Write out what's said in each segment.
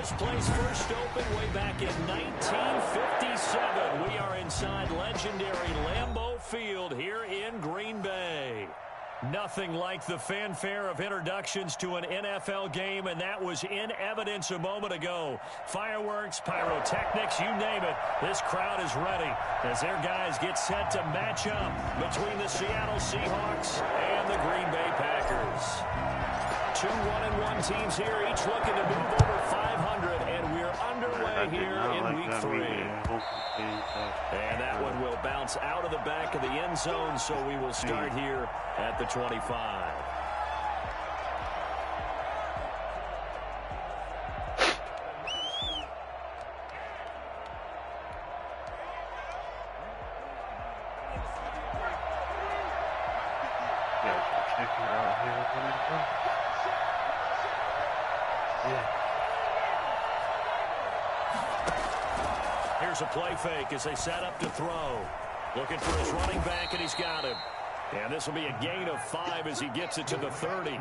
This place first opened way back in 1957. We are inside legendary Lambeau Field here in Green Bay. Nothing like the fanfare of introductions to an NFL game, and that was in evidence a moment ago. Fireworks, pyrotechnics, you name it. This crowd is ready as their guys get set to match up between the Seattle Seahawks and the Green Bay Packers. Two 1-1 teams here, each looking to move over 500, and we're underway here in Week 3. And that one will bounce out of the back of the end zone, so we will start here at the 25. Here's a play fake as they set up to throw. Looking for his running back, and he's got him. And this will be a gain of 5 as he gets it to the 30.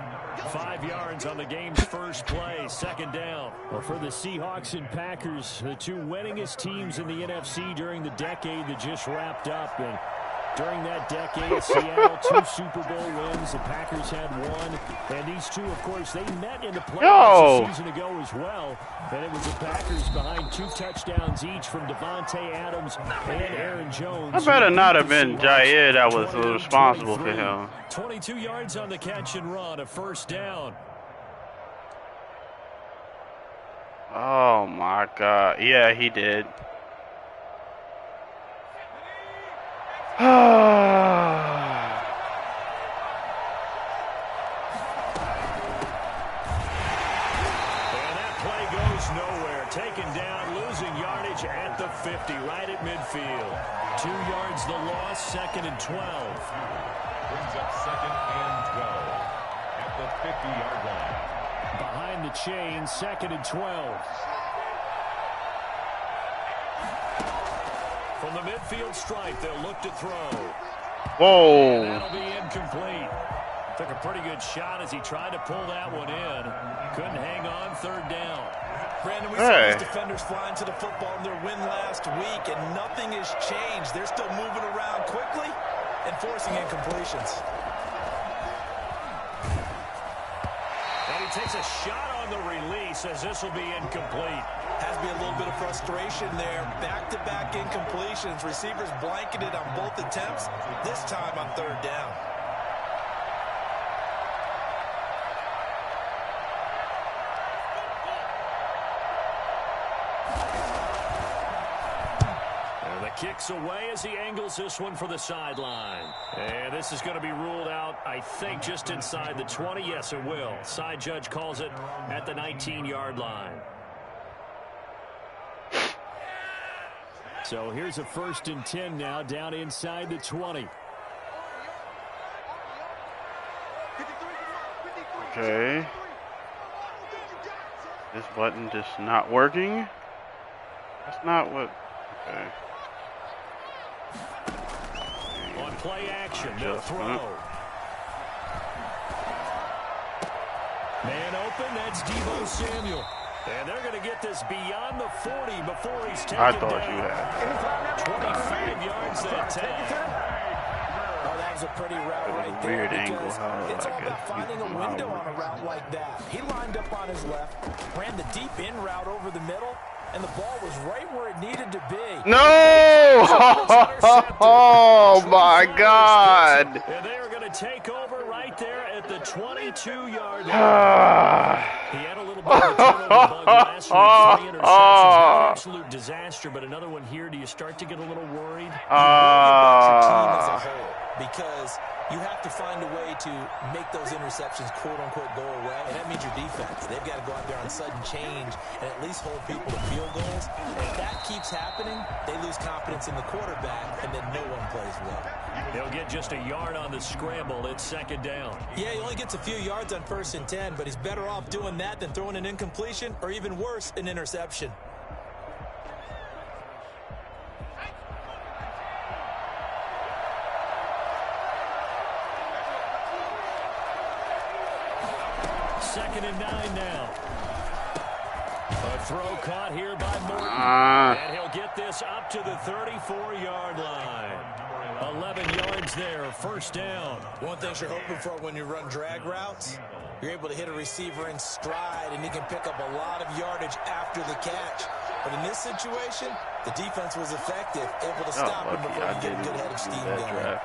5 yards on the game's first play, second down. Well, for the Seahawks and Packers, the two winningest teams in the NFC during the decade that just wrapped up. And during that decade, Seattle, 2 Super Bowl wins. The Packers had 1. And these two, of course, they met in the playoffs a season ago as well. And it was the Packers behind 2 touchdowns each from Devontae Adams and Aaron Jones. I better not have been Jair that was responsible for him. 22 yards on the catch and run, a first down. Oh, my God. Yeah, he did. And that play goes nowhere. Taken down, losing yardage at the 50, right at midfield. 2 yards the loss, second and 12. Brings up second and 12 at the 50-yard line. Behind the chain, second and 12. From the midfield stripe, they'll look to throw. Whoa. And that'll be incomplete. Took a pretty good shot as he tried to pull that one in. Couldn't hang on, third down. Brandon, we saw these defenders flying to the football in their win last week, and nothing has changed. They're still moving around quickly and forcing incompletions. And he takes a shot on the release as this will be incomplete. Has to be a little bit of frustration there. Back-to-back incompletions. Receivers blanketed on both attempts, this time on third down. And the kick's away as he angles this one for the sideline. And this is going to be ruled out, I think, just inside the 20. Yes, it will. Side judge calls it at the 19-yard line. So here's a 1st and 10 now, down inside the 20. Okay. This button just not working. That's not what. Okay. On play action, they'll throw. Man open, that's Deebo Samuel. And they're going to get this beyond the 40 before he's taken down. I thought you had. 25 yards that time. Oh, that was a pretty route right there. Weird angle. It's all about finding a window on a route like that. He lined up on his left, ran the deep in route over the middle, and the ball was right where it needed to be. No! Oh, my God. And they are going to take over right there at the 22-yard line. He had a little bit of a turnover bug last week. 3 interceptions. An absolute disaster, but another one here. Do you start to get a little worried? Because you have to find a way to make those interceptions, quote-unquote, go away. And that means your defense. They've got to go out there on sudden change and at least hold people to field goals. And if that keeps happening, they lose confidence in the quarterback, and then no one plays well. They'll get just a yard on the scramble. It's second down. Yeah, he only gets a few yards on 1st and 10, but he's better off doing that than throwing an incompletion or, even worse, an interception. Second and 9 now. A throw caught here by Morton. And he'll get this up to the 34-yard line. 11 yards there, first down. One thing you're hoping for when you run drag routes, you're able to hit a receiver in stride, and he can pick up a lot of yardage after the catch. But in this situation, the defense was effective, able to stop him before he get a good head of steam going.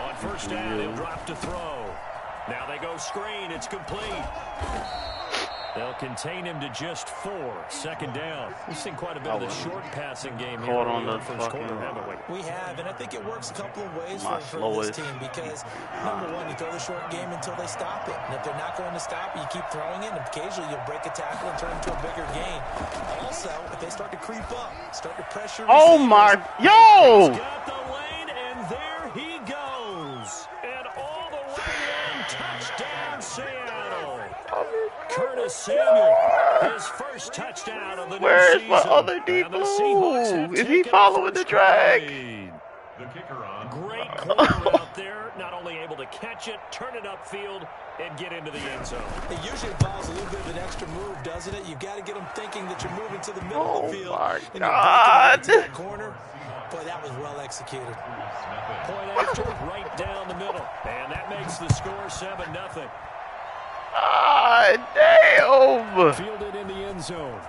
On first down, he'll drop to throw. Now they go screen. It's complete. They'll contain him to just 4. Second down. We've seen quite a bit of the short passing game here in the first quarter, haven't we? We have, and I think it works a couple of ways for this team because, number one, you throw the short game until they stop it. And if they're not going to stop it, you keep throwing it, and occasionally you'll break a tackle and turn into a bigger gain. Also, if they start to creep up, start to pressure receivers, oh, my. Yo! He's got the lane, and there he goes. And all the way in, touchdown, Seattle. Curtis Samuel, his first touchdown of the new season. Where's my other deep blue? Is he following the drag? The kicker on. Great corner out there, not only able to catch it, turn it upfield, and get into the end zone. It usually involves a little bit of an extra move, doesn't it? You've got to get them thinking that you're moving to the middle of the field. My and God. you're that corner. Boy, that was well executed. Point after, right down the middle. And that makes the score 7-0. Ah, damn! Fielded in the end zone.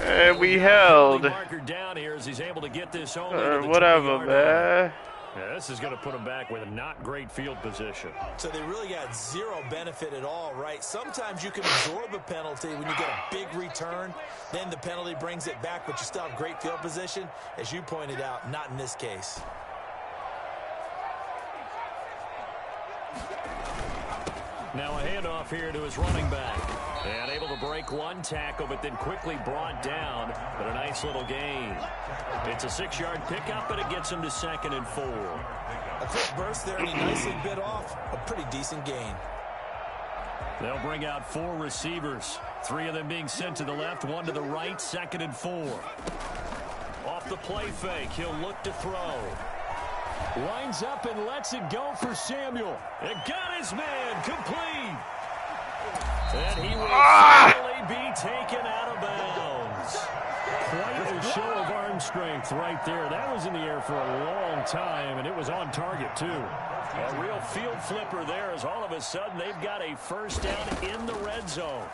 And we held. Marker down here as he's able to get this home. Whatever, man. Yeah, this is going to put him back with a not great field position. So they really got zero benefit at all, right? Sometimes you can absorb a penalty when you get a big return. Then the penalty brings it back, but you still have great field position. As you pointed out, not in this case. Now a handoff here to his running back. And able to break one tackle, but then quickly brought down. But a nice little gain. It's a 6-yard pickup, but it gets him to 2nd and 4. A quick burst there, and he nicely bit off a pretty decent gain. They'll bring out 4 receivers. 3 of them being sent to the left, 1 to the right, 2nd and 4. Off the play fake, he'll look to throw. Lines up and lets it go for Samuel. It got his man complete. And he will finally be taken out of bounds. Quite a show of arm strength right there. That was in the air for a long time, and it was on target, too. A real field flipper there as all of a sudden they've got a first down in the red zone.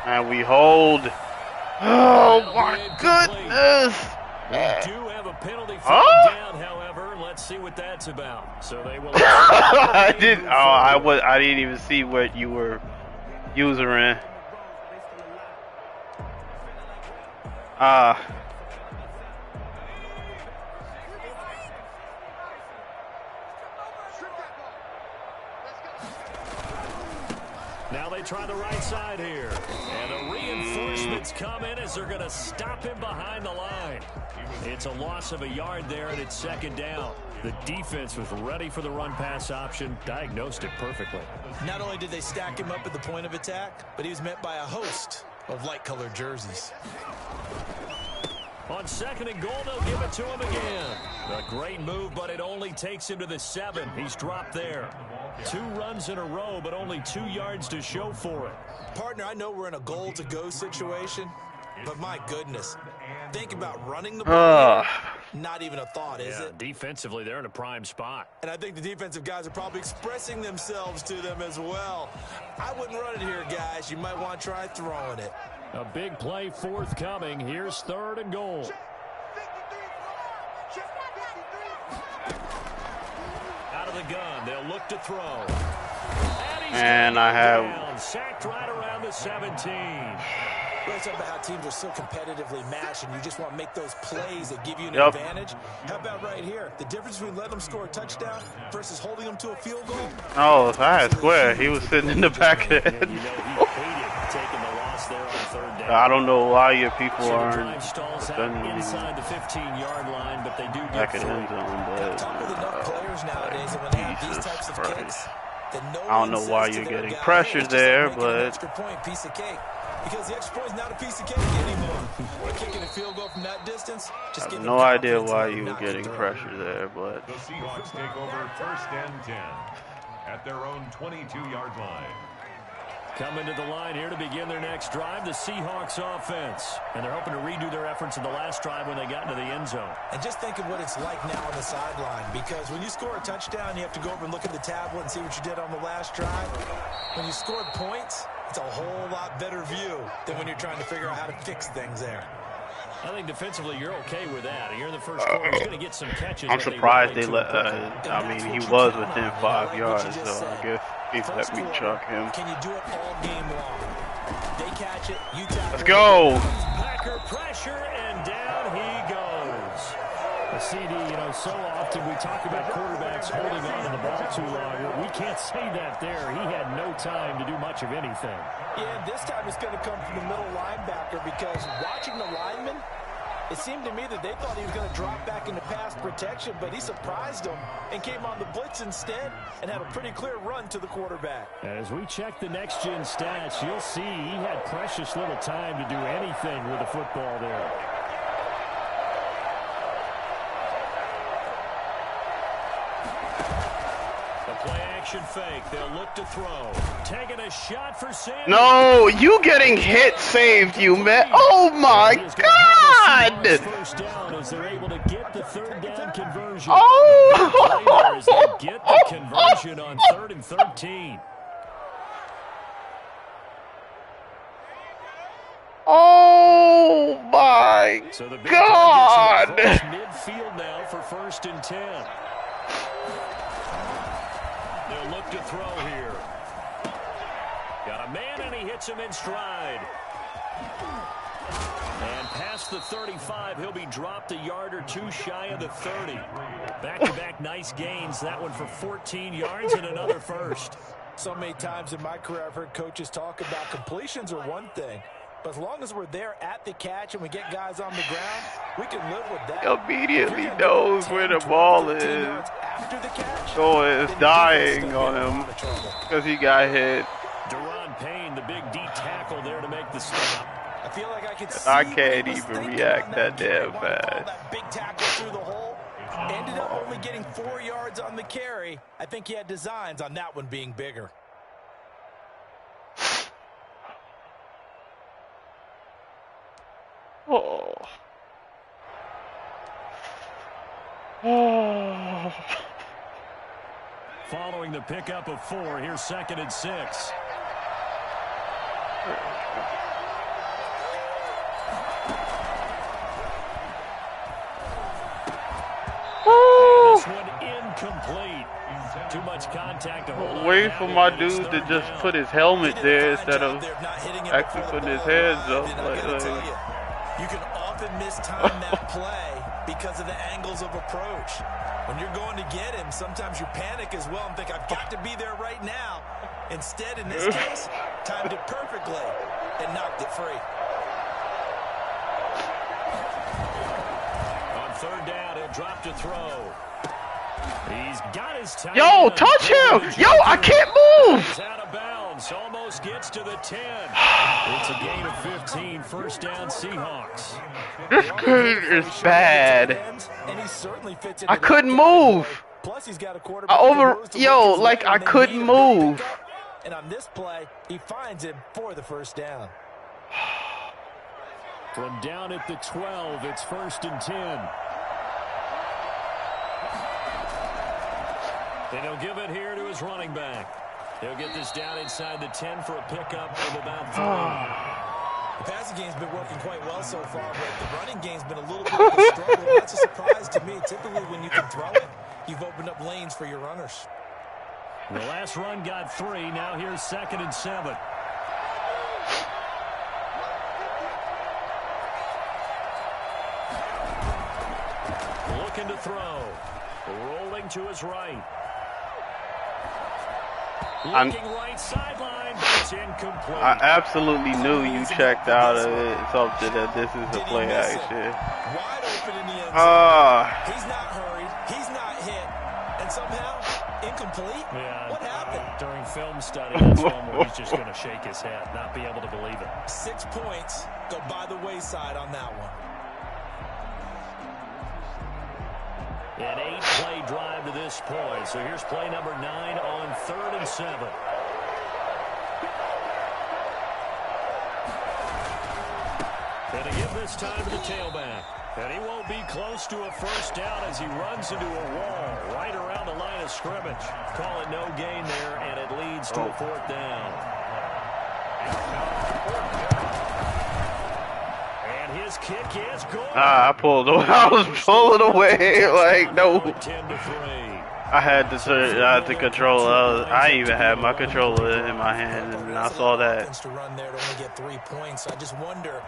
And we hold. Oh, my goodness. We do have a penalty flag down, however. Let's see what that's about. So they will. I didn't even see what you were using. Now they try the right side here. And the reinforcements come in as they're going to stop him behind the line. It's a loss of a yard there, and it's 2nd down. The defense was ready for the run-pass option, diagnosed it perfectly. Not only did they stack him up at the point of attack, but he was met by a host of light-colored jerseys. On 2nd and goal, they'll give it to him again. A great move, but it only takes him to the 7. He's dropped there. 2 runs in a row, but only 2 yards to show for it. Partner, I know we're in a goal-to-go situation, but my goodness, think about running the ball. Not even a thought, is it? Defensively, they're in a prime spot. And I think the defensive guys are probably expressing themselves to them as well. I wouldn't run it here, guys. You might want to try throwing it. A big play forthcoming. Here's 3rd and goal. Out of the gun, they'll look to throw. And I have sacked right around the 17. Let's talk about how teams are so competitively matched, and you just want to make those plays that give you an advantage. How about right here? The difference between letting them score a touchdown versus holding them to a field goal. Oh, if I had square, he was sitting in the back of the end. You know, he hated taking the loss there on 3rd down. I don't know why your people So aren't the drive stalls out inside the 15-yard line, but they do get back in the end zone. But Talk with enough players nowadays, and when they have these types of kicks, then no I don't know why you're getting pressure there, but extra point, piece of cake. Because the extra point is not a piece of cake anymore. We're kicking a field goal from that distance. I have no idea why you were getting pressure there, but The Seahawks take over 1st and 10. at their own 22-yard line. Coming to the line here to begin their next drive, the Seahawks offense. And they're hoping to redo their efforts in the last drive when they got into the end zone. And just think of what it's like now on the sideline, because when you score a touchdown, you have to go over and look at the tablet and see what you did on the last drive. When you scored points, it's a whole lot better view than when you're trying to figure out how to fix things there. I think defensively you're okay with that. You're in the first quarter. He's going to get some catches. I'm surprised they let. I mean, he was within 5 yards, so I guess he let me chuck him. Can you do it all game long? They catch it. You tackle. Let's go. Packer pressure, and down he goes. The CD, you know, so often we talk about quarterbacks holding on to the ball too long. We can't say that there. He had no time to do much of anything. Yeah, this time it's going to come from the middle linebacker, because watching the lineman, it seemed to me that they thought he was going to drop back into pass protection, but he surprised them and came on the blitz instead and had a pretty clear run to the quarterback. As we check the next-gen stats, you'll see he had precious little time to do anything with the football there. Play-action fake. They'll look to throw. Taking a shot for Sanders. No, you getting hit saved you, man. Oh my God! First down as they're able to get the third down conversion. Oh! As they get the conversion on 3rd and 13. Oh my God! Midfield now for 1st and 10. They'll look to throw here. Got a man, and he hits him in stride. And past the 35, he'll be dropped a yard or two shy of the 30. Back-to-back nice gains. That one for 14 yards and another first. So many times in my career I've heard coaches talk about completions are one thing, but as long as we're there at the catch and we get guys on the ground, we can live with that. Immediately knows where the ball is. So it's dying on him because he got hit. Deron Payne, the big D tackle there to make the stop. I feel like I can't even react that damn fast. That big tackle through the hole. Ended up only getting 4 yards on the carry. I think he had designs on that one being bigger. Oh. Oh. Following the pickup of 4, here's 2nd and 6. This one incomplete. Too much contact to hold on. Wait for my dude to just put his helmet there instead of actually putting his hands up. You can often mistime that play because of the angles of approach. When you're going to get him, sometimes you panic as well and think, I've got to be there right now. Instead, in this case, timed it perfectly and knocked it free. On 3rd down, he'll drop to throw. He's got his time. Yo, touch him! Yo, I can't move! He's out of bounds. Almost gets to the 10. It's a gain of 15. 1st down, Seahawks. This kid is bad. I couldn't move. Plus, he's got a quarterback. I couldn't move. And on this play, he finds him for the 1st down. From down at the 12, it's 1st and 10. Then he'll give it here to his running back. He'll get this down inside the 10 for a pickup of about 3. The passing game's been working quite well so far, but the running game's been a little bit of a struggle. That's a surprise to me. Typically, when you can throw it, you've opened up lanes for your runners. The last run got 3. Now here's 2nd and 7. Looking to throw. Rolling to his right. Looking right sideline, but it's incomplete. I absolutely knew you checked out of it, something that this is a play action. Wide open in the end zone. He's not hurried. He's not hit. And somehow, incomplete? Yeah, what happened? During film study, that's one where he's just going to shake his head, not be able to believe it. 6 points go by the wayside on that one. An 8-play drive to this point. So here's play number 9 on 3rd and 7. And to give this time to the tailback. And he won't be close to a first down as he runs into a wall right around the line of scrimmage. Call it no gain there, and it leads to a 4th down. And his kick is good. I pulled away. I was pulling away. Like, no. 10-3. I had the controller. I even had my controller in my hand, and I saw that. To run there to only get 3 points. I just wonder,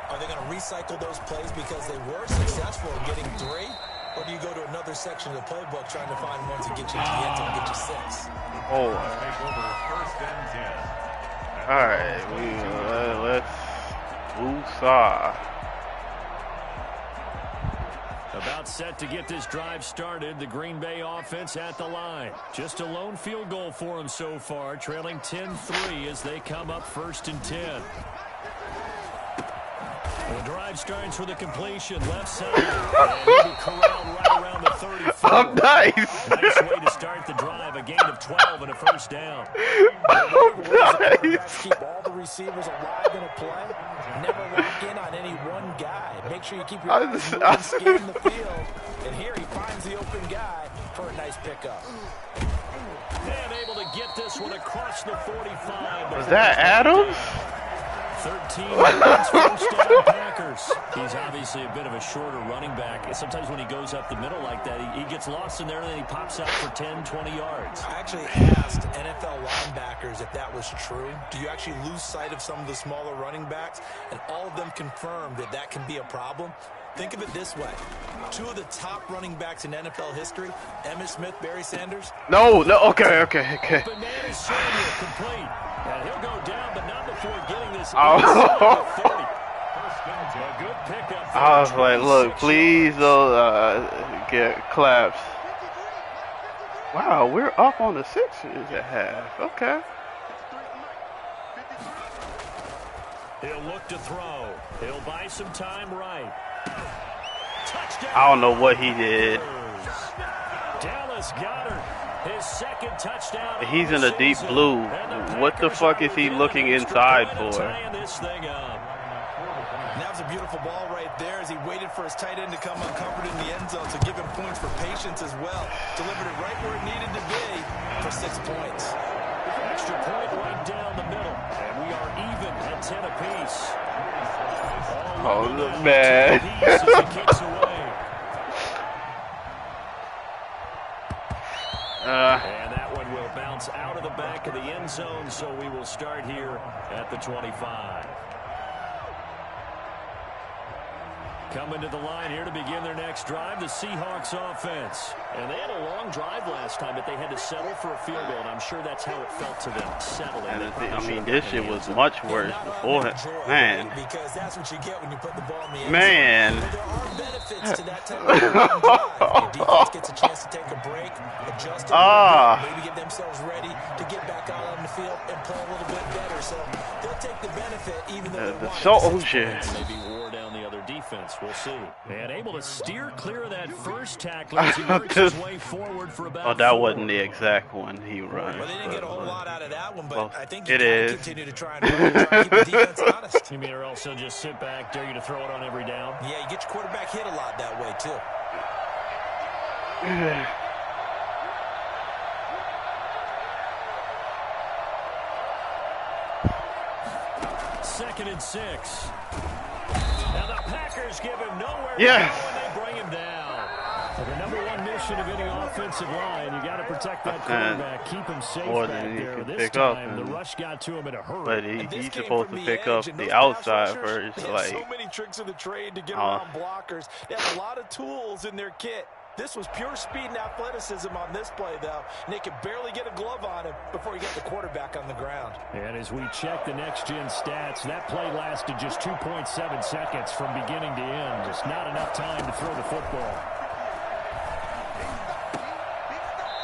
are they going to recycle those plays because they were successful in getting 3? Or do you go to another section of the playbook trying to find ones that get you to the end zone and get you 6? Oh. All right, let's woosah. About set to get this drive started. The Green Bay offense at the line. Just a lone field goal for them so far, trailing 10-3 as they come up 1st and 10. The drive starts with a completion left side. And he'll be corralled right around the 34. Oh, nice. Nice way to start the drive. A gain of 12 and a first down. Oh, nice. Keep all the receivers alive in a play. Never lock in on any one guy. Make sure you keep your eyes moving, scan the field. And here he finds the open guy for a nice pickup. And able to get this one across the 45. Was that Adams? 13 yards, first down Packers. He's obviously a bit of a shorter running back. Sometimes when he goes up the middle like that, he gets lost in there and then he pops out for 10, 20 yards. I actually asked NFL linebackers if that was true. Do you actually lose sight of some of the smaller running backs? And all of them confirmed that that can be a problem. Think of it this way. 2 of the top running backs in NFL history, Emmitt Smith, Barry Sanders. No, okay. Open man is Samuel, complete. And he'll go down, but not before getting this Oh. inside the 30. A good pickup. I was like, look, please don't get claps. Wow, we're up on the Sixers at half. Okay. He'll look to throw. He'll buy some time right. Touchdown. I don't know what he did. Dallas Goedert, his 2nd touchdown. He's in a deep blue. What the fuck is he looking inside for? This thing up. And that was a beautiful ball right there as he waited for his tight end to come uncovered in the end zone to give him points for patience as well. Delivered it right where it needed to be for 6 points. Extra point right down the middle. And we are even at 10 apiece. Oh, man. And that one will bounce out of the back of the end zone, so we will start here at the 25. Coming to the line here to begin their next drive, the Seahawks offense. And they had a long drive last time, but they had to settle for a field goal, and I'm sure that's how it felt to them, settling. I mean, this shit was much worse before. Man. Because that's what you get when you put the ball in the end Man. zone. There are benefits to that type of drive. Your defense gets a chance to take a break, adjust a little bit, maybe get themselves ready to get back out on the field and play a little bit better. So they'll take the benefit even though The soldier. Maybe wore down the other defense. We'll see. And able to steer clear of that first tackle as he works his way forward for about that 4. wasn't the exact one he run. Well, they didn't get a whole lot out of that one, but Well, I think you it can is. continue to try and keep the defense honest. You mean or else he'll just sit back, dare you to throw it on every down? Yeah, you get your quarterback hit a lot that way, too. Second and 6. Now the Packers give him nowhere to Yes. go, and they bring him down. So the number one mission of any offensive line, you got to protect that quarterback, keep him safe More back than he there. can This pick up, time, the rush got to him in a hurry. But And this he's came supposed from to the pick up edge, and the those pass outside rushers, first. they have Like, so many tricks of the trade to get around blockers. They have a lot of tools in their kit. This was pure speed and athleticism on this play, though. And they could barely get a glove on him before he got the quarterback on the ground. And as we check the next-gen stats, that play lasted just 2.7 seconds from beginning to end. Just not enough time to throw the football.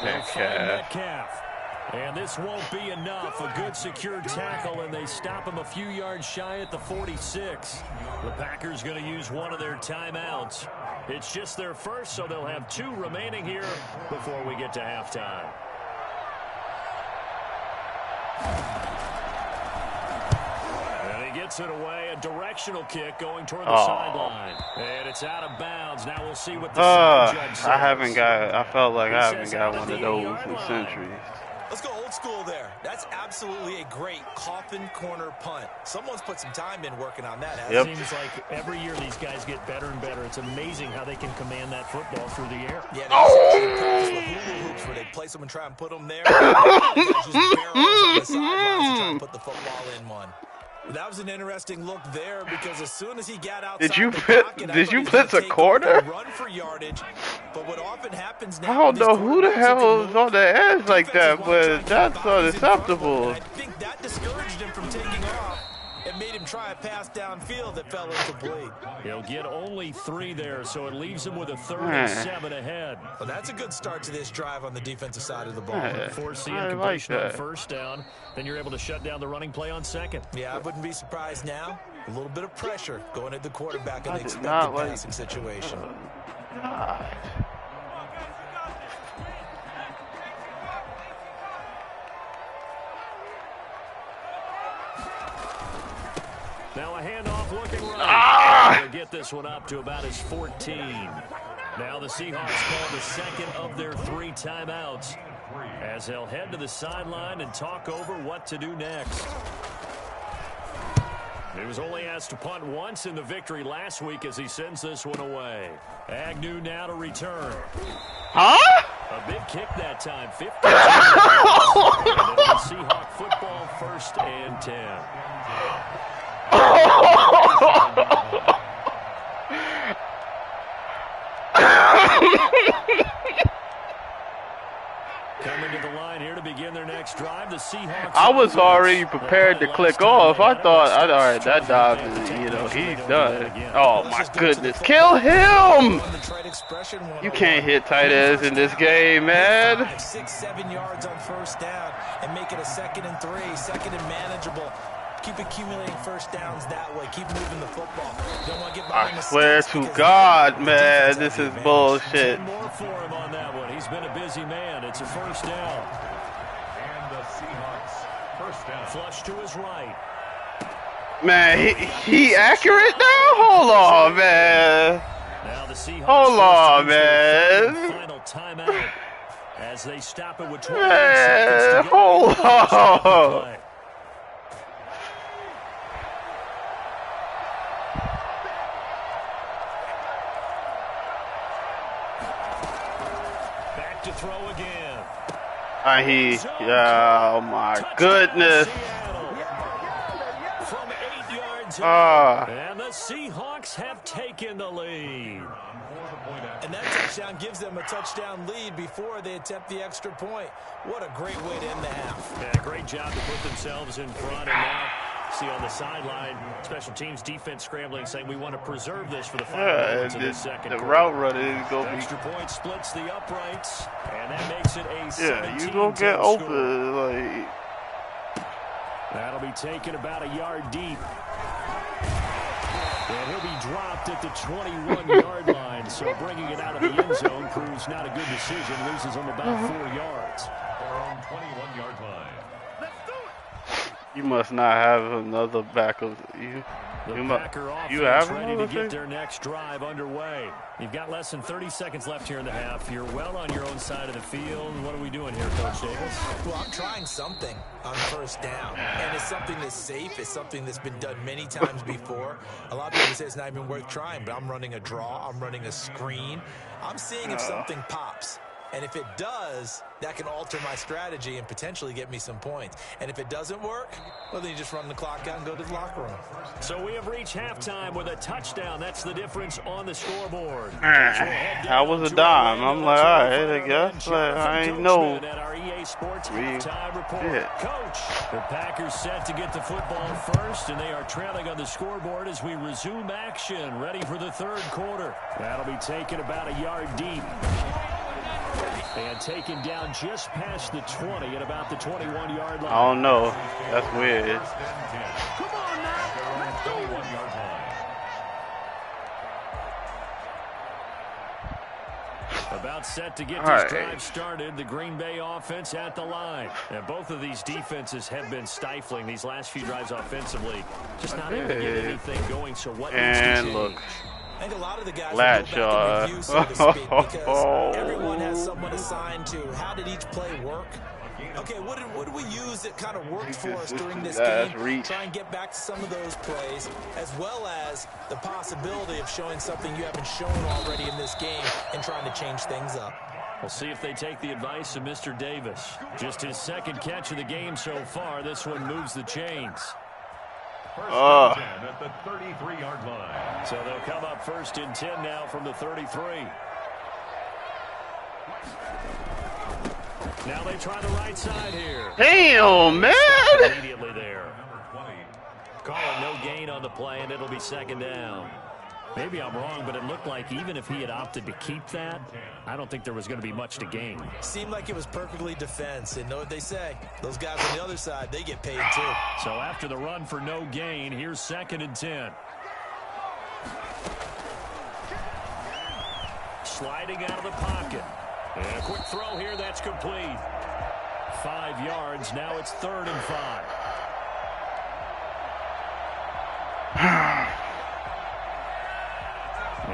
Metcalf. Metcalf. And this won't be enough. A good secured tackle, and they stop him a few yards shy at the 46. The Packers going to use one of their timeouts. It's just their first, so they'll have 2 remaining here before we get to halftime. And he gets it away. A directional kick going toward the sideline. And it's out of bounds. Now we'll see what the judge says. I felt like I haven't got one of those in centuries. Let's go old school there. That's absolutely a great coffin corner punt. Someone's put some time in working on that. It seems like every year these guys get better and better. It's amazing how they can command that football through the air. Yeah, they practice with hula hoops where they place them and try and put them there. Just barrels on the sidelines to try and put the football in one. That was an interesting look there because as soon as he got outside did you blitz a quarter? Run for yardage, but what often happens now, I don't know who the hell is on the edge like that, but that's unacceptable. I think that discouraged him from taking off and made him try a pass downfield that fell incomplete. He'll get only 3 there, so it leaves him with a 3rd and 7 ahead. Well, that's a good start to this drive on the defensive side of the ball. Force the incompletion on 1st down, then you're able to shut down the running play on 2nd. Yeah, I wouldn't be surprised now. A little bit of pressure going at the quarterback in the expected passing situation. Now a handoff looking right. They'll get this one up to about his 14. Now the Seahawks call the 2nd of their 3 timeouts as they'll head to the sideline and talk over what to do next. He was only asked to punt once in the victory last week as he sends this one away. Agnew now to return. A big kick that time, 50. And it'll be Seahawk football 1st and 10. Coming to the line here to begin their next drive, the Seahawks. I was already prepared to click off. I thought, all right, that dive is, he's done. Oh my goodness, kill him! You can't hit tight ends in this game, man. 6-7 yards on 1st down and make it a 2nd and 3, 2nd and manageable. Keep accumulating 1st downs that way. Keep moving the football. Don't want to get behind I swear to God, man, this is bullshit. More for him on that one. He's been a busy man. It's a 1st down. And the Seahawks 1st down. Flush to his right. Man, he accurate now? Hold on, man. Now the Seahawks. Hold on, man. Final timeout as they stop it with 20 Man, seconds. hold on. To throw again. Oh my goodness. From 8 yards out, and the Seahawks have taken the lead. And that touchdown gives them a touchdown lead before they attempt the extra point. What a great way to end the half. Yeah, great job to put themselves in front, and now see on the sideline, special teams defense scrambling, saying we want to preserve this for the final moments of the second quarter. The route running is going to be... Extra point splits the uprights, and that makes it a 17-10 you going to get open, like... That'll be taken about a yard deep. And he'll be dropped at the 21-yard line, so bringing it out of the end zone proves not a good decision, loses him about 4 yards. Their own 21-yard line. You must not have another backup. You have ready to get their next drive underway. You've got less than 30 seconds left here in the half. You're well on your own side of the field. What are we doing here, Coach Davis? Well, I'm trying something on 1st down, and it's something that's safe. It's something that's been done many times before. A lot of people say it's not even worth trying, but I'm running a draw. I'm running a screen. I'm seeing if something pops. And if it does, that can alter my strategy and potentially get me some points. And if it doesn't work, well, then you just run the clock out and go to the locker room. So we have reached halftime with a touchdown. That's the difference on the scoreboard. I was a dime. I'm like, all right, I guess. Like, I ain't know. At our EA Sports halftime report. Coach, the Packers set to get the football first, and they are trailing on the scoreboard as we resume action, ready for the 3rd quarter. That'll be taken about a yard deep. And taken down just past the 20 at about the 21-yard line. I don't know. That's weird. Come on now. Let's do it. About set to get this drive started. The Green Bay offense at the line. And both of these defenses have been stifling these last few drives offensively. Just not able to get anything going. So what needs to change? Look. I think a lot of the guys Latch, will go back and review, so to speak, because everyone has someone assigned to how did each play work. Okay, what did we use that kind of worked for us during this game? Try and get back to some of those plays, as well as the possibility of showing something you haven't shown already in this game and trying to change things up. We'll see if they take the advice of Mr. Davis. Just his second catch of the game so far. This one moves the chains. First and 10 at the 33-yard line. So they'll come up first and 10 now from the 33. Now they try the right side here. Damn, man! Immediately there. Calling no gain on the play, and it'll be second down. Maybe I'm wrong, but it looked like even if he had opted to keep that, I don't think there was going to be much to gain. Seemed like it was perfectly defense, and know what they say. Those guys on the other side, they get paid too. So after the run for no gain, here's second and 10. Sliding out of the pocket. And a quick throw here, that's complete. 5 yards, now it's 3rd and 5.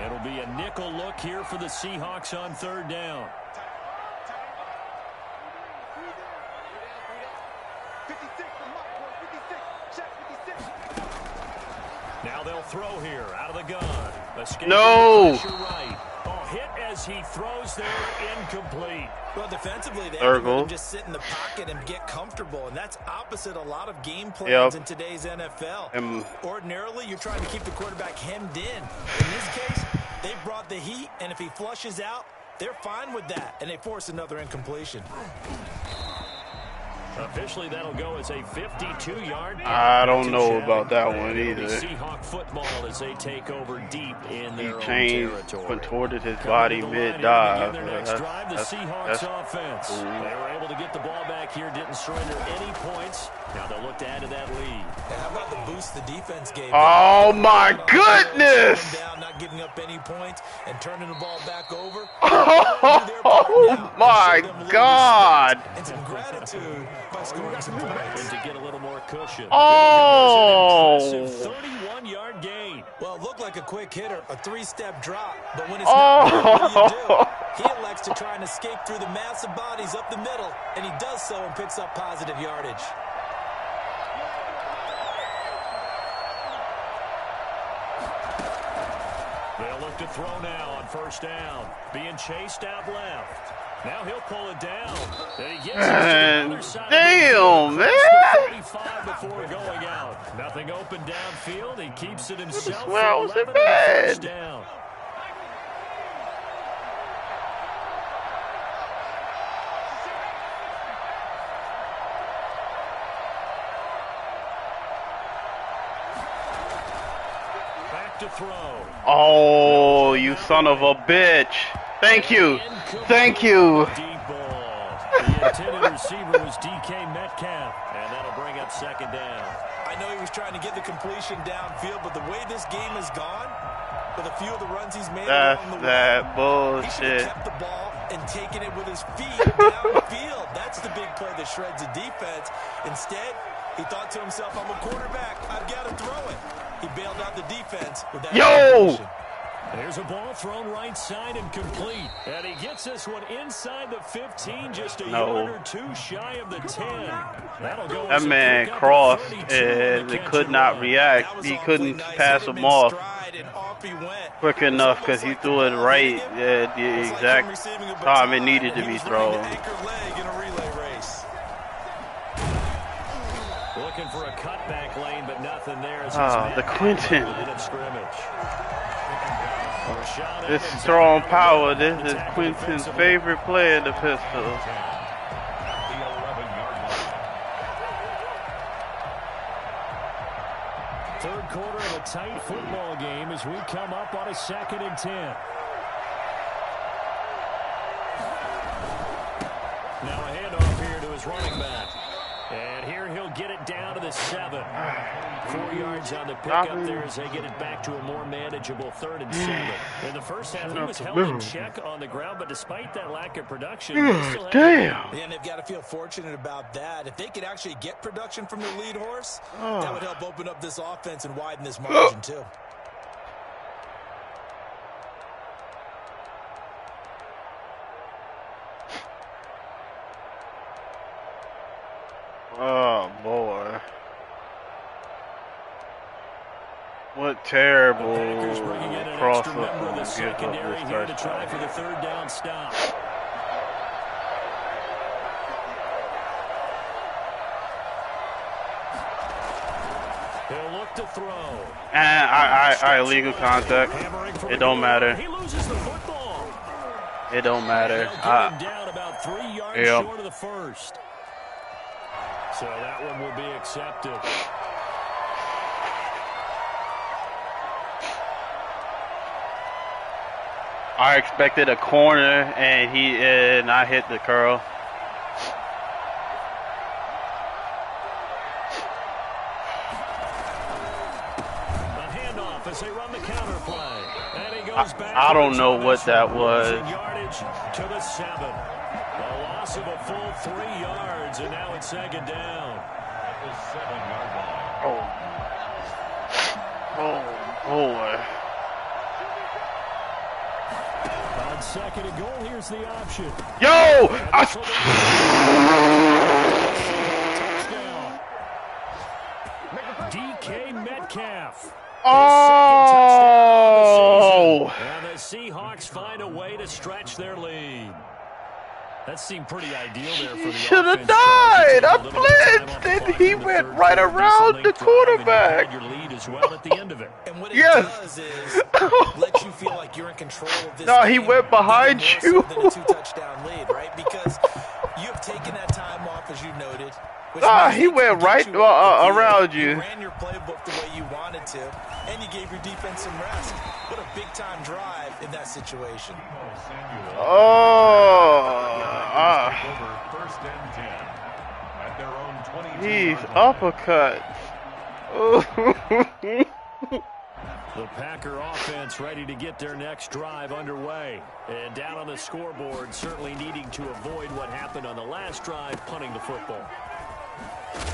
It'll be a nickel look here for the Seahawks on 3rd down. Now they'll throw here out of the gun. No! Right. Hit as he throws there, incomplete. Well, defensively, they have to just sit in the pocket and get comfortable, and that's opposite a lot of game plans in today's NFL. Ordinarily, you're trying to keep the quarterback hemmed in. In this case, they brought the heat, and if he flushes out, they're fine with that, and they force another incompletion. Officially, that'll go as a 52-yard. I don't know about that one either. Seahawk football as they take over deep in their own territory. Contorted his body mid-dive. The Seahawks offense. They were able to get the ball back here, didn't surrender any points. Now they'll look to add to that lead. And how about the boost the defense gave? Oh my goodness! Down, not giving up any points and turning the ball back over. Oh my God! And some gratitude by scoring some points. And to get a little more cushion. Oh! 31-yard gain. Well, it looked like a quick hitter, a 3-step drop, but when it's not good, what do? He elects to try and escape through the massive bodies up the middle, and he does so and picks up positive yardage. They'll look to throw now on 1st down. Being chased out left. Now he'll pull it down. And he gets damn, man. 45 before going out. Nothing open downfield. He keeps it himself. Where I was in bed. Down. To throw. Oh, you son of a bitch. Thank you. Thank you. Deep ball. The intended receiver was DK Metcalf, and that'll bring up 2nd down. I know he was trying to get the completion downfield, but the way this game has gone, with a few of the runs he's made along the way, bullshit. He should have kept the ball and taken it with his feet downfield. That's the big play that shreds the defense. Instead, he thought to himself, I'm a quarterback. I've got to throw it. He bailed out the defense with that. Yo! There's a ball thrown right side and complete. And he gets this one inside the 15, just a yard or two shy of the 10. That'll go. That man crossed and it could not react. He couldn't pass him off quick enough because he threw it right at the exact time it needed to be thrown. Looking for a cutback lane, but nothing there. The Quentin. This strong power. This is Quentin's favorite play in the pistol. Third quarter of a tight football game as we come up on a 2nd and 10. handoff here to his running back. And here he'll get it down to the 7. 4 yards on the pickup there as they get it back to a more manageable 3rd and 7. In the first half, he was held in check on the ground, but despite that lack of production, damn. And they've got to feel fortunate about that. If they could actually get production from the lead horse, that would help open up this offense and widen this margin too. Oh, boy. What terrible crossover gives up this here to try for the 3rd down stop. He'll look to throw. And I illegal contact. It don't matter. He loses the football. It don't matter. Down about 3 yards short of the 1st. So that one will be accepted. I expected a corner, and I hit the curl. A handoff as they run the counter play. And he goes back. I don't know what that was. Yardage to the 7. A loss of a full 3 yards, and now it's 2nd down. At the 7-yard line. Oh, boy. On 2nd and goal, here's the option. Yo! DK Metcalf. Oh! And the Seahawks find a way to stretch their lead. That seemed pretty ideal there for the should have died. I blitzed, and he went right around the quarterback. Your lead as well at the end of it. And what it does is let you feel like you're in control of this. No, he went behind you. Than a 2-touchdown lead, right? Because you have taken that time off, as you noted. He went right around you. You ran your playbook the way you wanted to, and you gave your defense some rest. What a big-time drive in that situation. Over 1st and 10 at their own 22. He's uppercut. The Packer offense ready to get their next drive underway. And down on the scoreboard, certainly needing to avoid what happened on the last drive, punting the football.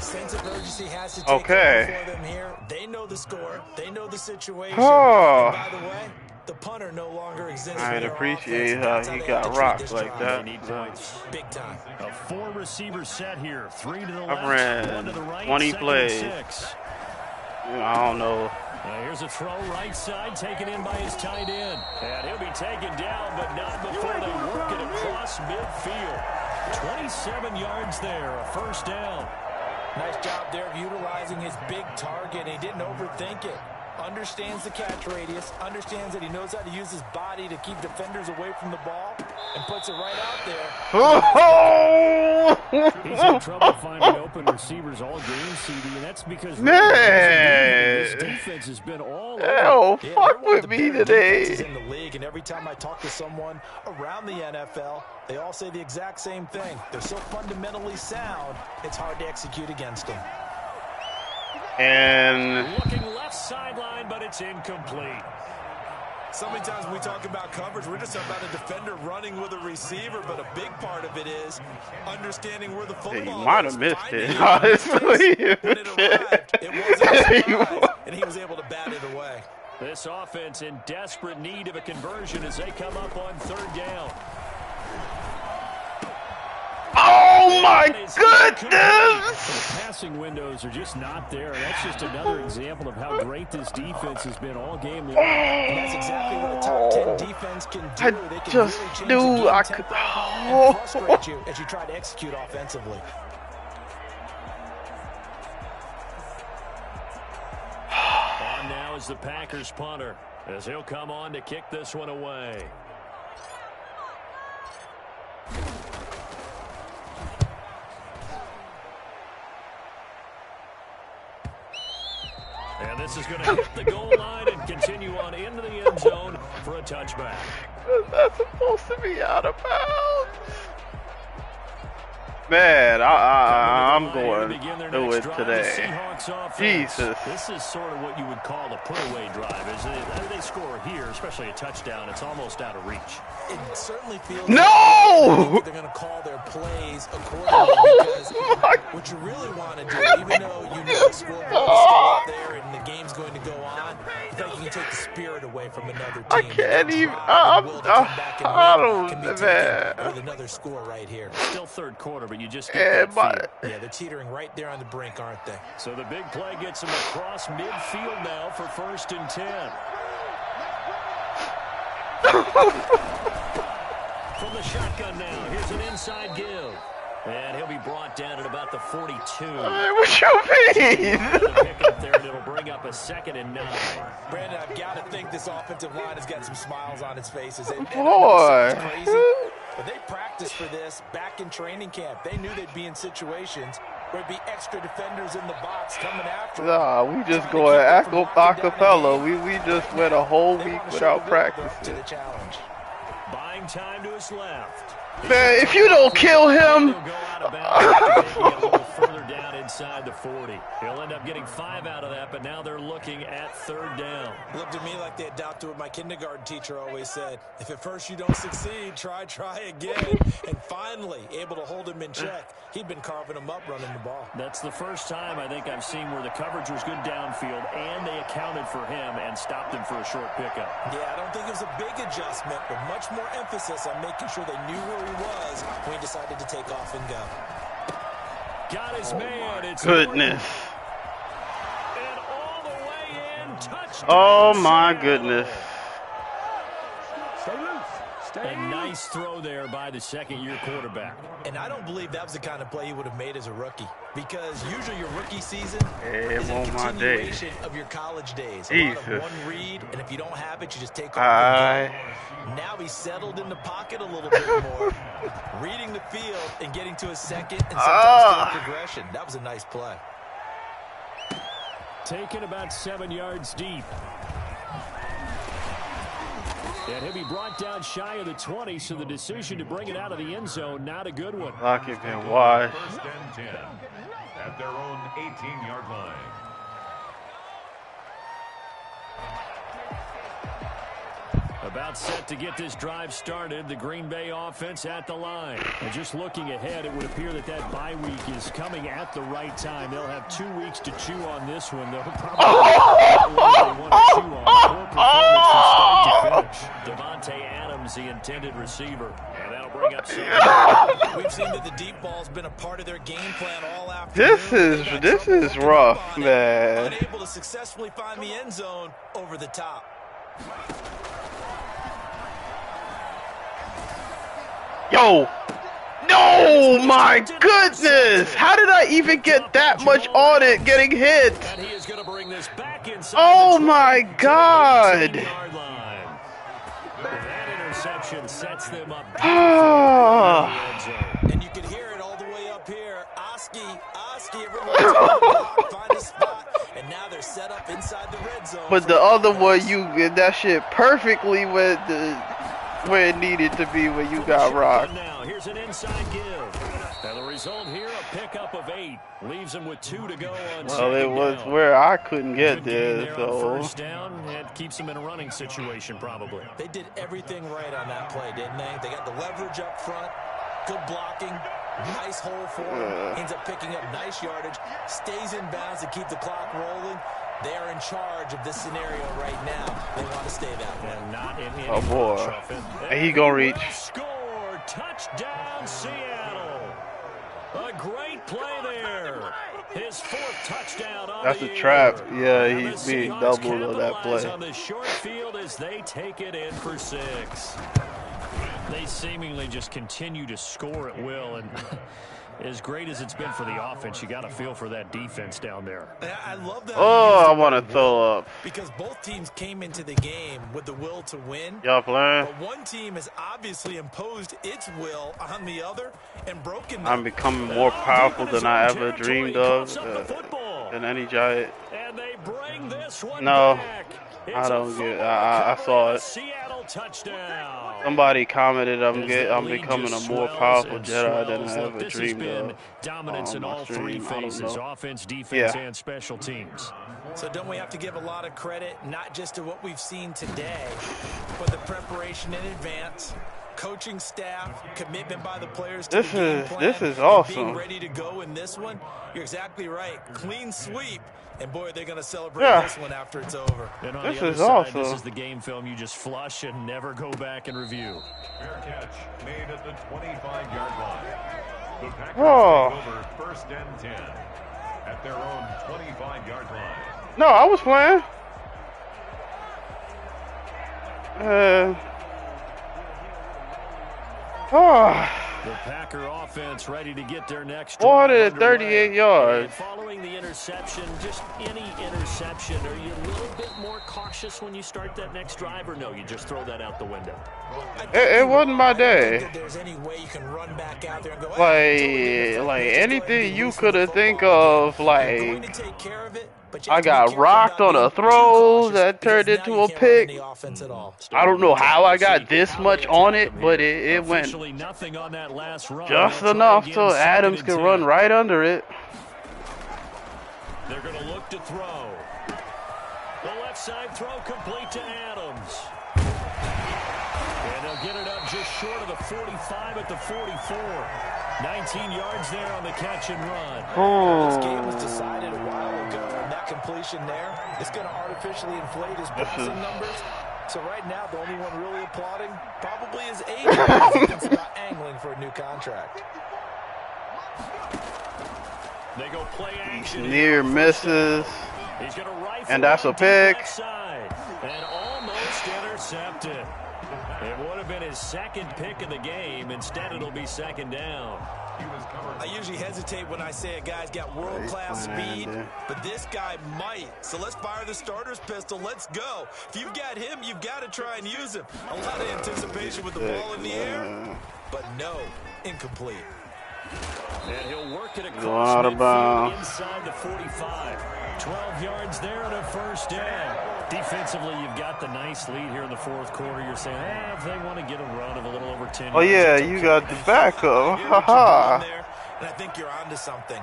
Sense of urgency has to take over for them here. They know the score. They know the situation. And by the way, the punter no longer exists. I appreciate how he got rocked like that. They need points. Big time. A 4-receiver set here. 3 to the left, I ran 1 to the right, 20 plays. 6. I don't know. Here's a throw right side, taken in by his tight end. And he'll be taken down, but not before they work it across midfield. 27 yards there, a 1st down. Nice job there of utilizing his big target. He didn't overthink it. Understands the catch radius, understands that he knows how to use his body to keep defenders away from the ball, and puts it right out there. He's had trouble finding open receivers all game, CD, and that's because his defense has been all over. Fuck with me today. In the league, and every time I talk to someone around the NFL, they all say the exact same thing. They're so fundamentally sound, it's hard to execute against them. And looking left sideline, but it's incomplete. So many times when we talk about coverage, we're just about a defender running with a receiver, but a big part of it is understanding where the football is. He might have missed it, honestly. When it arrived, it wasn't a surprise, and he was able to bat it away. This offense in desperate need of a conversion as they come up on 3rd down. Oh my goodness! The passing windows are just not there. That's just another example of how great this defense has been all game long. And that's exactly what a top 10 defense can do. They can just really change knew the game I tempo could. And frustrate you as you try to execute offensively. On now is the Packers punter as he'll come on to kick this one away. And this is going to hit the goal line and continue on into the end zone for a touchback. That's supposed to be out of bounds. Man, I'm going through it today. Jesus. This is sort of what you would call a put-away drive. They score here, especially a touchdown. It's almost out of reach. It certainly feels No! like they're going to call their plays accordingly because what you really want to do, even though you know the scoreboard is still up there and the game's going to go on, I think you can take the spirit away from another team. I can't even. I don't, man. With another score right here. Still third quarter, but you just get yeah, they're teetering right there on the brink, aren't they? So the big play gets them across midfield now for 1st and 10. From the shotgun now, here's an inside give. And he'll be brought down at about the 42. What you mean? Pick up there, and it'll bring up a 2nd and 9. Brandon, I've got to think this offensive line has got some smiles on its faces. Boy. Crazy, but they practiced for this back in training camp. They knew they'd be in situations where there'd be extra defenders in the box coming after them. Nah, we just going acapella. We just went a whole week without practice. To the challenge. Buying time to his left. Man, if you don't kill him. He'll go out of bounds a little further down inside the 40. He'll end up getting 5 out of that, but now they're looking at 3rd down. Looked to me like they adopted what my kindergarten teacher always said. If at first you don't succeed, try again. And finally, able to hold him in check. He'd been carving him up running the ball. That's the first time I think I've seen where the coverage was good downfield, and they accounted for him and stopped him for a short pickup. Yeah, I don't think it was a big adjustment, but much more emphasis on making sure they knew where he was when he decided to take off and go. Got his man. It's Goodness. and all the way in. Touchdown. Oh my goodness. Stay loose. A nice throw there by the 2nd-year quarterback. And I don't believe that was the kind of play he would have made as a rookie. Because usually your rookie season is a continuation of your college days. A lot of one read, and if you don't have it, you just take off. Now he's settled in the pocket a little bit more. Reading the field and getting to a 2nd and sometimes to a progression. That was a nice play. Taken about 7 yards deep. And he'll be brought down shy of the 20, so the decision to bring it out of the end zone, not a good one. Lock it and watch. 1st and 10 at their own 18-yard line. About set to get this drive started, the Green Bay offense at the line. And just looking ahead, it would appear that bye week is coming at the right time. They'll have 2 weeks to chew on this one. They'll probably want to chew on. Poor performance from start to finish. Devontae Adams, the intended receiver. And that'll bring up some. We've seen that the deep ball's been a part of their game plan all afternoon. This is rough, man. Unable to successfully find the end zone over the top. Yo! No, my goodness! How did I even get that much on it getting hit? And he is going to bring this back inside. Oh my God! That interception sets them up. And you can hear it all the way up here. Oski, everyone's find a spot. And now they're set up inside the red zone. But the other one, you get that shit perfectly where it needed to be when you got rocked. Now, here's an inside give. And the result here, a pickup of 8. Leaves them with 2 to go on Well, it was where I couldn't get there, so. so. First down, it keeps them in a running situation, probably. They did everything right on that play, didn't they? They got the leverage up front, good blocking, nice hole for him. Ends up picking up nice yardage, stays in bounds to keep the clock rolling. They are in charge of this scenario right now. They want to stay that way. And not in Oh boy, and he gonna reach. Score, touchdown, Seattle. A great play there. His 4th touchdown on That's the a trap. year. Yeah, he's being doubled on that Capitalize play. on the short field as they take it in for 6. They seemingly just continue to score at will, and as great as it's been for the offense, you got to feel for that defense down there. I love that. Oh, I want to throw up. Because both teams came into the game with the will to win. Y'all playing? But one team has obviously imposed its will on the other and broken them. I'm becoming more powerful than I ever dreamed of. Than any giant. And they bring this one No, back. I don't get. I saw it. Seattle touchdown. Somebody commented I'm becoming a more powerful Jedi than I ever dreamed of. Dominance in On my all three stream, I don't phases, know. offense, defense, Yeah. and special teams. So don't we have to give a lot of credit, not just to what we've seen today, but the preparation in advance, coaching staff, commitment by the players to the game plan, This is and awesome. being ready to go in this one? You're exactly right. Clean sweep. And, boy, they're going to celebrate this one after it's over. And on This the other is side, awesome. This is the game film you just flush and never go back and review. Fair catch made at the 25-yard line. The Packers take over 1st and 10 at their own 25-yard line. No, I was playing. The Packer offense ready to get their next 438 yards. And following the interception, just any interception, are you a little bit more cautious when you start that next drive, or no, you just throw that out the window? It wasn't my day. There's any way you can run back out there and go, Like anything you could have think of, like I got rocked on a throw that turned into a pick. I don't know how I got this much on it, but it went just enough so Adams could run right under it. They're going to look to throw. The left side throw complete to Adams. And they'll get it up just short of the 45 at the 44. 19 yards there on the catch and run. This game was decided a while ago, and that completion there is going to artificially inflate his passing numbers. So right now, the only one really applauding probably is AJ as he thinks about angling for a new contract. They go play action. Near misses. And that's a pick. And almost intercepted. It would have been his second pick of the game. Instead, it'll be second down. I usually hesitate when I say a guy's got world-class speed, but this guy might. So let's fire the starter's pistol. Let's go. If you've got him, you've got to try and use him. A lot of anticipation with the ball in the air, but no, incomplete. And he'll work it across midfield inside the 45. 12 yards there and a first down. Defensively, you've got the nice lead here in the fourth quarter. You're saying, if they want to get a run of a little over 10 yards. Oh, yeah, you got the backup. Ha-ha. And I think you're onto something.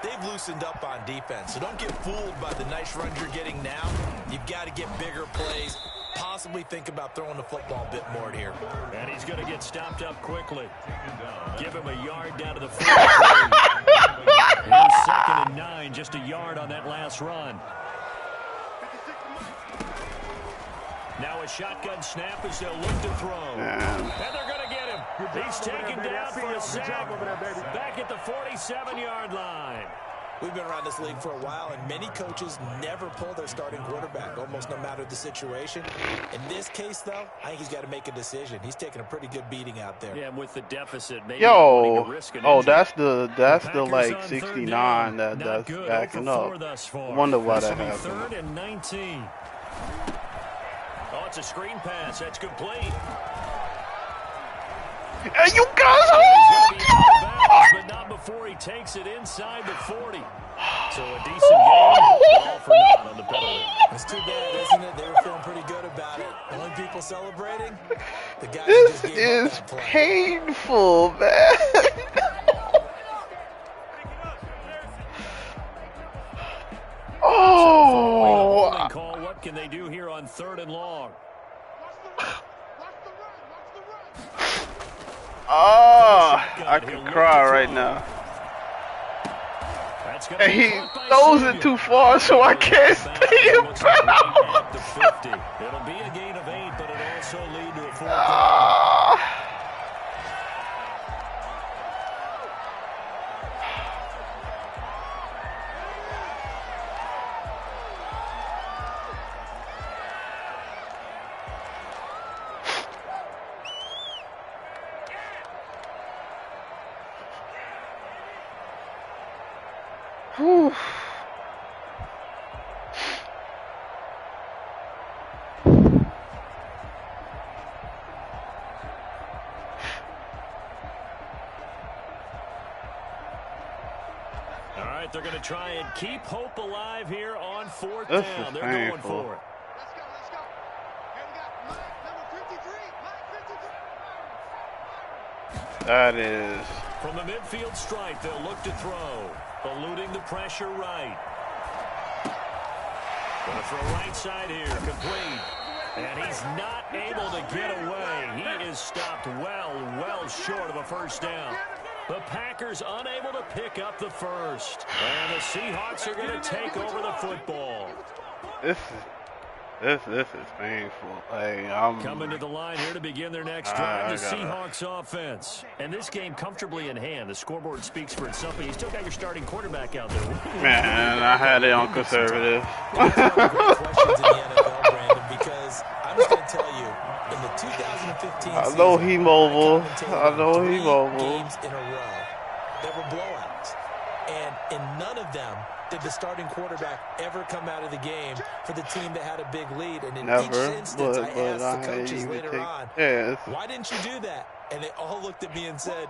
They've loosened up on defense, so don't get fooled by the nice runs you're getting now. You've got to get bigger plays, possibly think about throwing the football a bit more here. And he's going to get stopped up quickly. Give him a yard down to the 43. Here's 2nd and 9, just a yard on that last run. Now a shotgun snap as they'll look to throw. And they're going to get him. He's taken down for a sack. Back at the 47-yard line. We've been around this league for a while, and many coaches never pull their starting quarterback, almost no matter the situation. In this case, though, I think he's got to make a decision. He's taking a pretty good beating out there. Yeah, with the deficit, maybe that's the like 69 that's backing up. Wonder why that happened. 3rd and 19. Oh, it's a screen pass. That's complete. And you guys hold! But not before he takes it inside the 40. So a decent game, all for naught on the penalty. It's too bad, isn't it? They were feeling pretty good about it. Only people celebrating, the guys this just gave is up that play. painful, man. Oh! Call. What can they do here on 3rd and long? Oh, I could cry right now. And he throws it too far, so I can't stay in bounds. It'll be a gain of 8, but it also lead to a 4th down. Whew. All right, they're going to try and keep hope alive here on 4th This down. is They're painful. going for it. That is. From the midfield stripe, they'll look to throw. Eluding the pressure right. Gonna throw right side here, complete. And he's not able to get away. He is stopped well short of a first down. The Packers unable to pick up the first. And the Seahawks are going to take over the football. This is painful. Hey, I'm coming to the line here to begin their next drive. The Seahawks offense. And this game comfortably in hand. The scoreboard speaks for itself, but you still got your starting quarterback out there. Man, I had it on conservative. That's one of the great questions in the NFL, Brandon, because I'm just going to tell you, in the 2015 I know season, he mobile. I know he mobile. Games in a row, there were blowouts. And in none of them did the starting quarterback ever come out of the game for the team that had a big lead. And in each instance, I asked the coaches later on, why didn't you do that? And they all looked at me and said,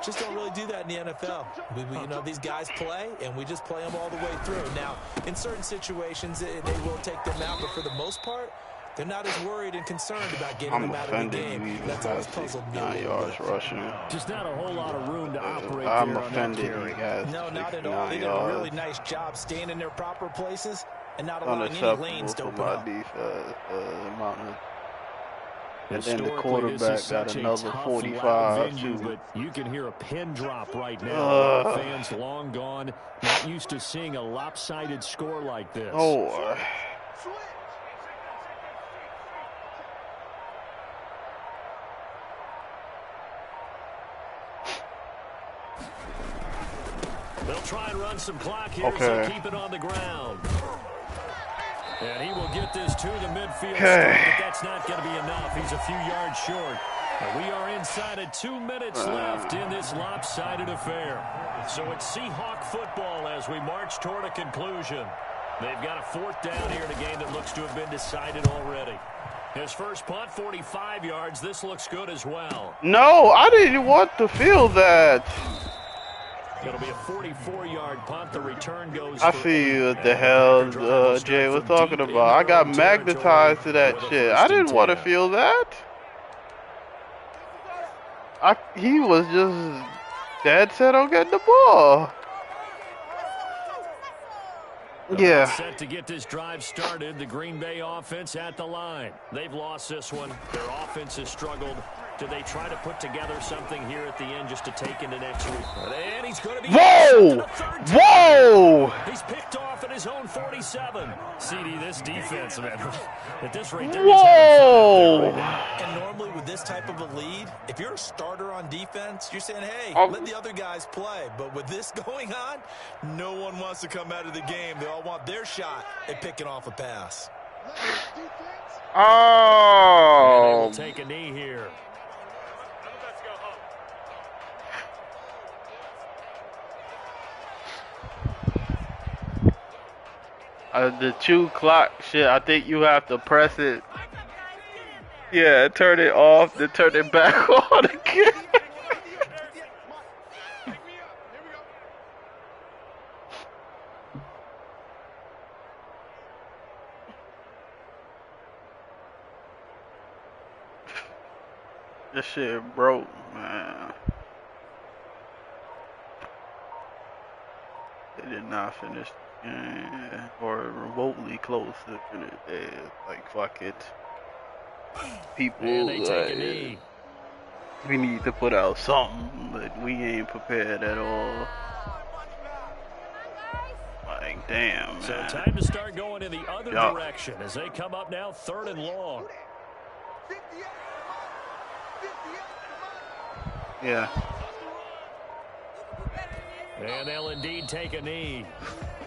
just don't really do that in the NFL. You know, these guys play, and we just play them all the way through. Now, in certain situations, they will take them out, but for the most part, they're not as worried and concerned about getting them out of the game. That's always puzzled me. 9 yards rushing. Just not a whole lot of room to operate I'm there offended, on that you guys. No, not at all. They did a really nice job staying in their proper places and not allowing any lanes to open up. And then the quarterback got another 45 too. But you can hear a pin drop right now. Fans long gone, not used to seeing a lopsided score like this. Oh. They'll try and run some clock here, so keep it on the ground. And he will get this to the midfield, but that's not going to be enough. He's a few yards short. And we are inside of 2 minutes left in this lopsided affair. So it's Seahawk football as we march toward a conclusion. They've got a fourth down here in a game that looks to have been decided already. His first punt, 45 yards. This looks good as well. No, I didn't want to feel that. It'll be a 44-yard punt. The return goes. I see what the hell Jay was talking about. I got magnetized to that shit. I didn't want to feel that. He was just dead set on getting the ball. Yeah. Set to get this drive started. The Green Bay offense at the line. They've lost this one. Their offense has struggled. Do they try to put together something here at the end just to take into next week? And he's going to be... Whoa! Whoa! He's picked off at his own 47. CD, this defense, man. At this rate, whoa! And normally with this type of a lead, if you're a starter on defense, you're saying, hey, let the other guys play. But with this going on, no one wants to come out of the game. They all want their shot at picking off a pass. Oh! And they will take a knee here. The 2 clock shit, I think you have to press it. Yeah, turn it off, then turn it back on again. This shit broke, man. They did not finish. Or remotely close to finish. Like, fuck it. People, we need to put out something, but we ain't prepared at all. Like, damn, man. So time to start going in the other direction as they come up now 3rd and long. Yeah. And they'll indeed take a knee.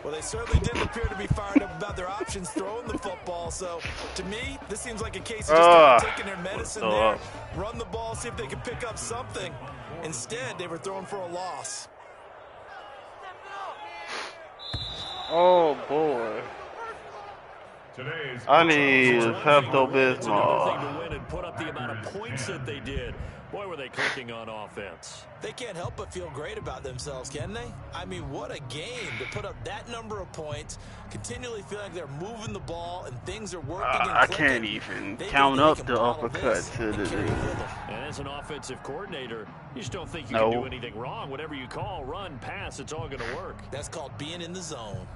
Well, they certainly didn't appear to be fired up about their options throwing the football. So, to me, this seems like a case of just kind of taking their medicine there, run the ball, see if they can pick up something. Instead, they were throwing for a loss. Oh, boy. Today's I need It's one thing to win, Pepto it's another thing to Bismol. win and put up the amount of points that they did. Boy, were they clicking on offense. They can't help but feel great about themselves, can they? I mean, what a game to put up that number of points, continually feel like they're moving the ball and things are working and I clicking. can't even They count think up they the can bottle uppercut this to and the carry with them. And as an offensive coordinator, you just don't think you No. can do anything wrong. Whatever you call, run, pass, it's all going to work. That's called being in the zone.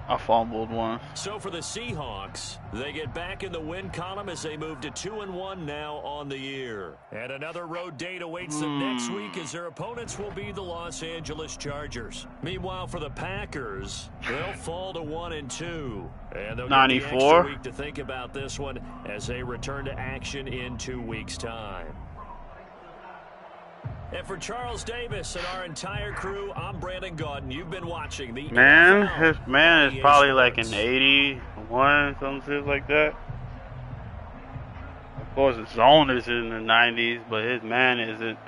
I fumbled one. So for the Seahawks, they get back in the win column as they move to 2-1 now on the year. And another road date awaits them next week as their opponents will be the Los Angeles Chargers. Meanwhile, for the Packers, they'll fall to 1-2. And they'll get the 94. extra week to think about this one as they return to action in 2 weeks' time. And for Charles Davis and our entire crew, I'm Brandon Gaudin. You've been watching the Man, NFL his man is EA probably like Sports. an 81, some shit like that. Of course, his zone is in the 90s, but his man isn't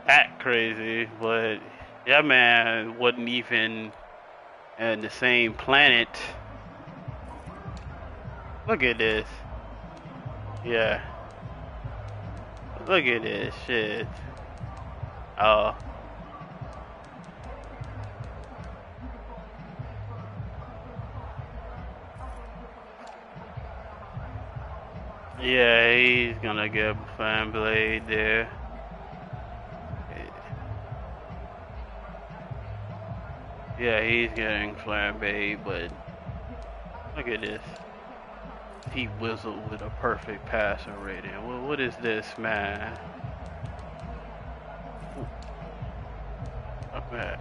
that crazy. But that man wasn't even in the same planet. Look at this. Yeah. Look at this shit. Oh. Yeah, he's gonna get fan blade there. Yeah, he's getting flambé, but look at this. He whistled with a perfect passer rating. What is this, man? Man.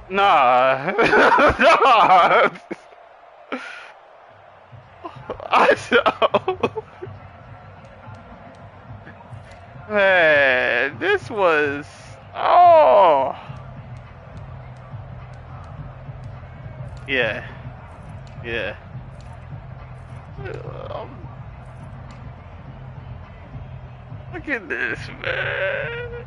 Nah. Nah. Man, this was... Oh. Yeah. Yeah. Look at this, man.